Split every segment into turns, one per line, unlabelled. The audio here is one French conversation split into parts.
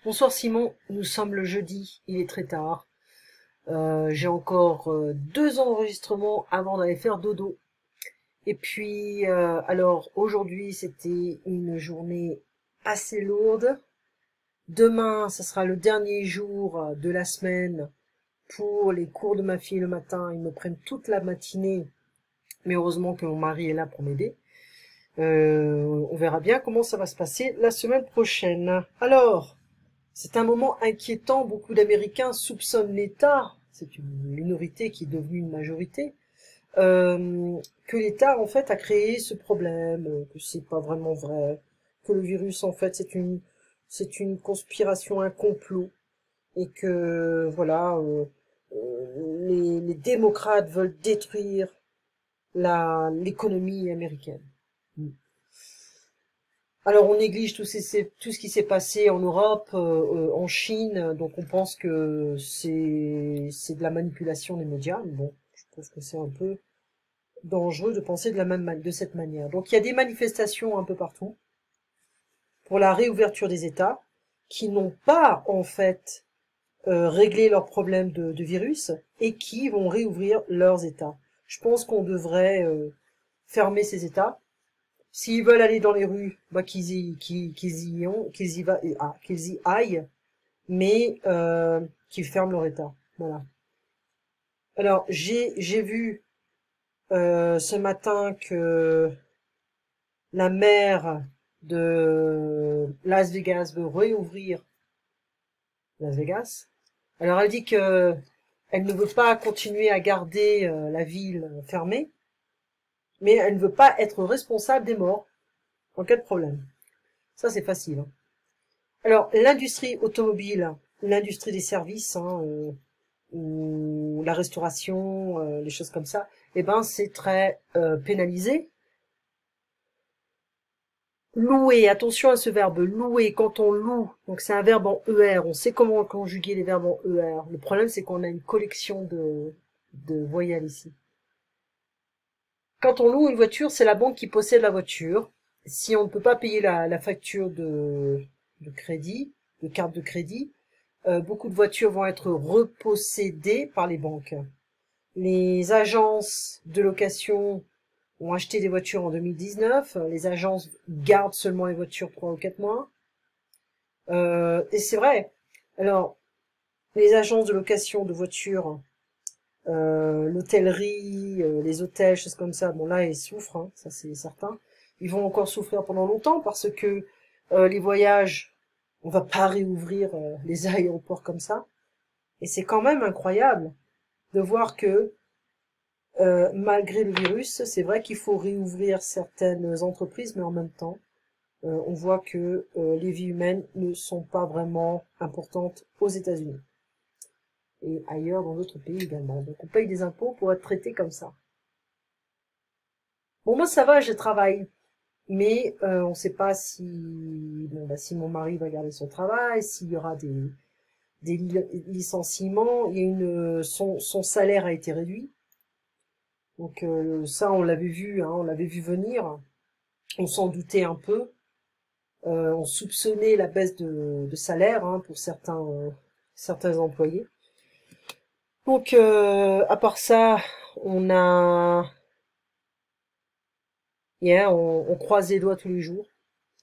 Bonsoir Simon, nous sommes le jeudi, il est très tard. J'ai encore 2 enregistrements avant d'aller faire dodo. Et puis, alors aujourd'hui c'était une journée assez lourde. Demain, ce sera le dernier jour de la semaine pour les cours de ma fille le matin. Ils me prennent toute la matinée, mais heureusement que mon mari est là pour m'aider. On verra bien comment ça va se passer la semaine prochaine. Alors, c'est un moment inquiétant. Beaucoup d'Américains soupçonnent l'État, c'est une minorité qui est devenue une majorité, que l'État en fait a créé ce problème, que c'est pas vraiment vrai, que le virus en fait c'est une conspiration, un complot, et que voilà, les démocrates veulent détruire l'économie américaine. Alors on néglige tout ce qui s'est passé en Europe, en Chine, donc on pense que c'est de la manipulation des médias. Mais bon, je trouve que c'est un peu dangereux de penser de cette manière. Donc il y a des manifestations un peu partout pour la réouverture des États qui n'ont pas en fait réglé leurs problèmes de virus et qui vont réouvrir leurs États. Je pense qu'on devrait fermer ces États. S'ils veulent aller dans les rues, bah qu'ils y aillent, mais qu'ils ferment leur État. Voilà. Alors j'ai vu ce matin que la maire de Las Vegas veut réouvrir Las Vegas. Alors elle dit que elle ne veut pas continuer à garder la ville fermée, mais elle ne veut pas être responsable des morts en cas de problème. Ça c'est facile, hein. Alors, l'industrie automobile, l'industrie des services, hein, ou la restauration, les choses comme ça, eh ben, c'est très pénalisé. Louer, attention à ce verbe, louer, quand on loue, donc c'est un verbe en ER, on sait comment conjuguer les verbes en ER. Le problème, c'est qu'on a une collection de voyelles ici. Quand on loue une voiture, c'est la banque qui possède la voiture. Si on ne peut pas payer la facture de crédit, de carte de crédit, beaucoup de voitures vont être repossédées par les banques. Les agences de location ont acheté des voitures en 2019. Les agences gardent seulement les voitures 3 ou 4 mois. Et c'est vrai. Alors, les agences de location de voitures, l'hôtellerie, les hôtels, choses comme ça, bon là, ils souffrent, hein, ça c'est certain. Ils vont encore souffrir pendant longtemps parce que les voyages, on va pas réouvrir les aéroports comme ça. Et c'est quand même incroyable de voir que malgré le virus, c'est vrai qu'il faut réouvrir certaines entreprises, mais en même temps, on voit que les vies humaines ne sont pas vraiment importantes aux États-Unis et ailleurs dans d'autres pays également. Donc on paye des impôts pour être traité comme ça. Bon, moi ça va, je travaille, mais on ne sait pas si si mon mari va garder son travail, s'il y aura des licenciements. Il y a son salaire a été réduit. Donc ça, on l'avait vu, hein, on l'avait vu venir. On s'en doutait un peu. On soupçonnait la baisse de salaire, hein, pour certains employés. Donc à part ça, on a, on croise les doigts tous les jours,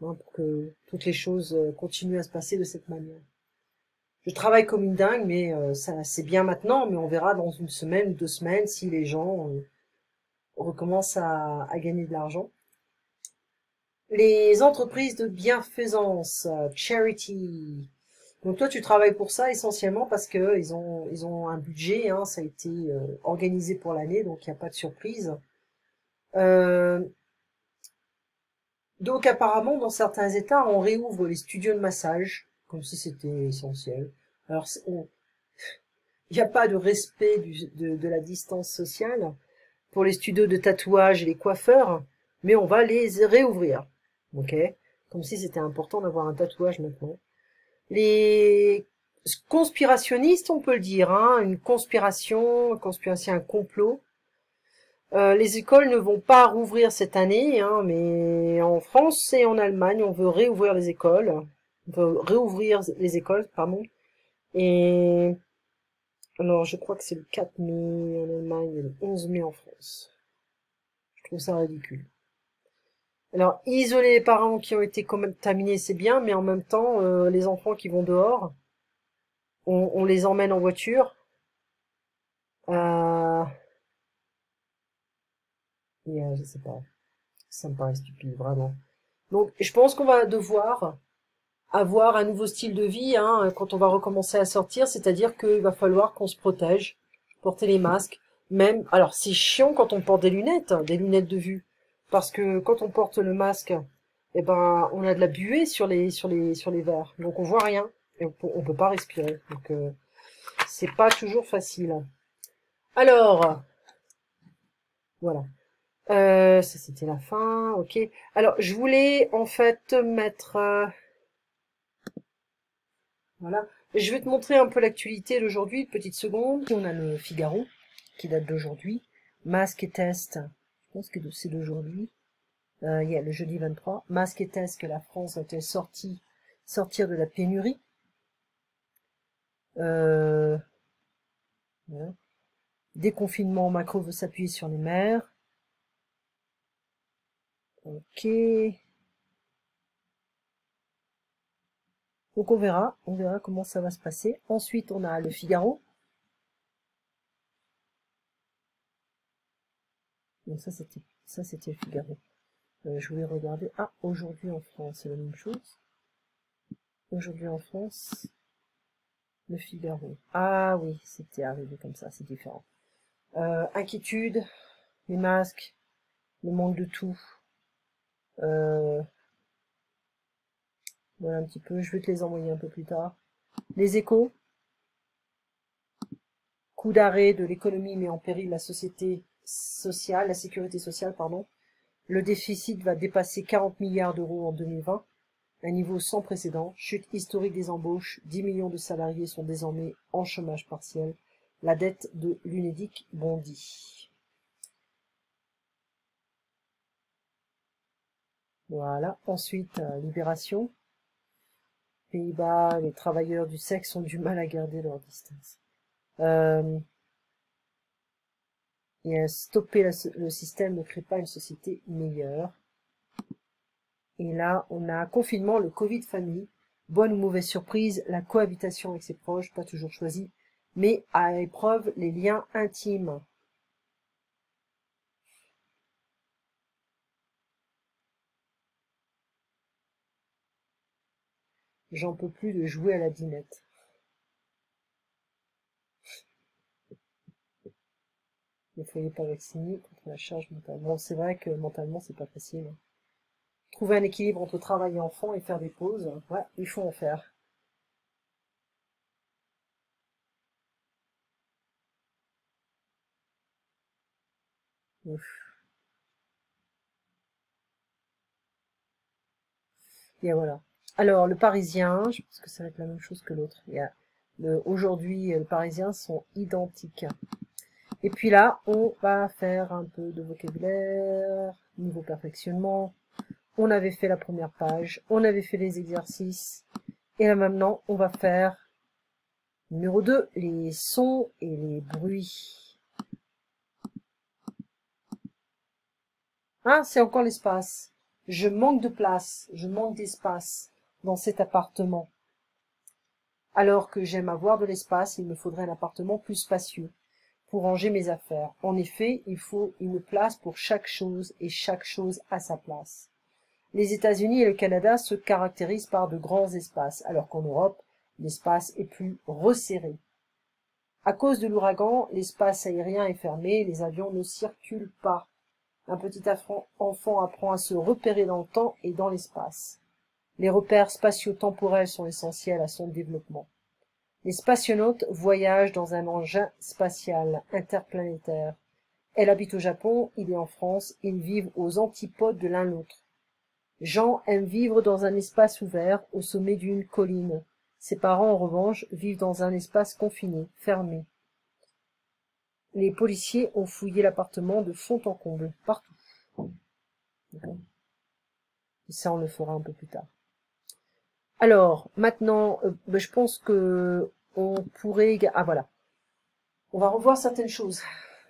hein, pour que toutes les choses continuent à se passer de cette manière. Je travaille comme une dingue, mais ça c'est bien maintenant, mais on verra dans une semaine ou 2 semaines si les gens recommencent à gagner de l'argent. Les entreprises de bienfaisance, charity. Donc toi, tu travailles pour ça essentiellement parce que ils ont un budget, hein, ça a été organisé pour l'année, donc il n'y a pas de surprise. Euh, donc apparemment, dans certains États, on réouvre les studios de massage, comme si c'était essentiel. Alors, il n'y a pas de respect de la distance sociale pour les studios de tatouage et les coiffeurs, mais on va les réouvrir. Ok? Comme si c'était important d'avoir un tatouage maintenant. Les conspirationnistes, on peut le dire, hein, une conspiration, un complot. Les écoles ne vont pas rouvrir cette année, hein, mais en France et en Allemagne, on veut réouvrir les écoles. On va réouvrir les écoles, pardon. Et alors, je crois que c'est le 4 mai en Allemagne et le 11 mai en France. Je trouve ça ridicule. Alors, isoler les parents qui ont été contaminés, c'est bien, mais en même temps, les enfants qui vont dehors, on les emmène en voiture. Euh, et je sais pas, ça me paraît stupide, vraiment. Donc, je pense qu'on va devoir avoir un nouveau style de vie hein, quand on va recommencer à sortir, c'est-à-dire qu'il va falloir qu'on se protège, porter les masques, même. Alors, c'est chiant quand on porte des lunettes de vue, parce que quand on porte le masque, eh ben, on a de la buée sur les verres, donc on voit rien et on peut pas respirer. Donc, c'est pas toujours facile. Alors, voilà. Ça c'était la fin, ok. Alors, je voulais en fait mettre, voilà. Je vais te montrer un peu l'actualité d'aujourd'hui, petite seconde. On a le Figaro qui date d'aujourd'hui. Masque et test, je pense que c'est d'aujourd'hui. Il y a le jeudi 23. Masque et test que la France va-t-elle sortir de la pénurie. Voilà. Déconfinement, Macron veut s'appuyer sur les maires. Ok. Donc on verra comment ça va se passer. Ensuite, on a le Figaro. Donc ça c'était le Figaro. Je voulais regarder. Ah, aujourd'hui en France, c'est la même chose. Aujourd'hui en France, le Figaro. Ah oui, c'était arrivé comme ça, c'est différent. Inquiétude, les masques, le manque de tout. Voilà un petit peu, je vais te les envoyer un peu plus tard. Les échos. Coup d'arrêt de l'économie met en péril la sécurité sociale, pardon. Le déficit va dépasser 40 milliards d'euros en 2020, un niveau sans précédent. Chute historique des embauches, 10 millions de salariés sont désormais en chômage partiel. La dette de l'Unédic bondit. Voilà. Ensuite, Libération. Pays-Bas, les travailleurs du sexe ont du mal à garder leur distance. Et stopper le système ne crée pas une société meilleure. Et là, on a confinement, le Covid famille. Bonne ou mauvaise surprise, la cohabitation avec ses proches, pas toujours choisie, mais à épreuve les liens intimes. J'en peux plus de jouer à la dinette. Ne soyez pas vaccinés contre la charge mentale. Bon, c'est vrai que mentalement, c'est pas facile. Trouver un équilibre entre travail et enfant et faire des pauses, ouais, il faut en faire. Ouf. Et voilà. Alors, le Parisien, je pense que ça va être la même chose que l'autre. Aujourd'hui, le Parisien sont identiques. Et puis là, on va faire un peu de vocabulaire, niveau perfectionnement. On avait fait la première page, on avait fait les exercices. Et là maintenant, on va faire numéro 2, les sons et les bruits. Ah, c'est encore l'espace. Je manque de place, je manque d'espace dans cet appartement. Alors que j'aime avoir de l'espace, il me faudrait un appartement plus spacieux pour ranger mes affaires. En effet, il faut une place pour chaque chose et chaque chose à sa place. Les États-Unis et le Canada se caractérisent par de grands espaces, alors qu'en Europe, l'espace est plus resserré. À cause de l'ouragan, l'espace aérien est fermé, les avions ne circulent pas. Un petit enfant apprend à se repérer dans le temps et dans l'espace. Les repères spatio-temporels sont essentiels à son développement. Les spationautes voyagent dans un engin spatial interplanétaire. Elle habite au Japon, il est en France, ils vivent aux antipodes de l'un l'autre. Jean aime vivre dans un espace ouvert, au sommet d'une colline. Ses parents, en revanche, vivent dans un espace confiné, fermé. Les policiers ont fouillé l'appartement de fond en comble, partout. Et ça, on le fera un peu plus tard. Alors, maintenant, ben, je pense que on pourrait... Ah, voilà. On va revoir certaines choses.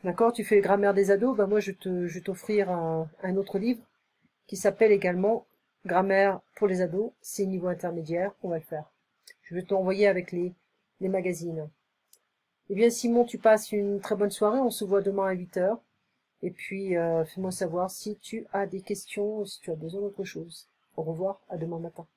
D'accord? Tu fais grammaire des ados, ben moi, je vais t'offrir un autre livre qui s'appelle également Grammaire pour les ados. C'est niveau intermédiaire, on va le faire. Je vais te l'envoyer avec les magazines. Eh bien, Simon, tu passes une très bonne soirée. On se voit demain à 8 heures. Et puis, fais-moi savoir si tu as des questions ou si tu as besoin d'autre chose. Au revoir, à demain matin.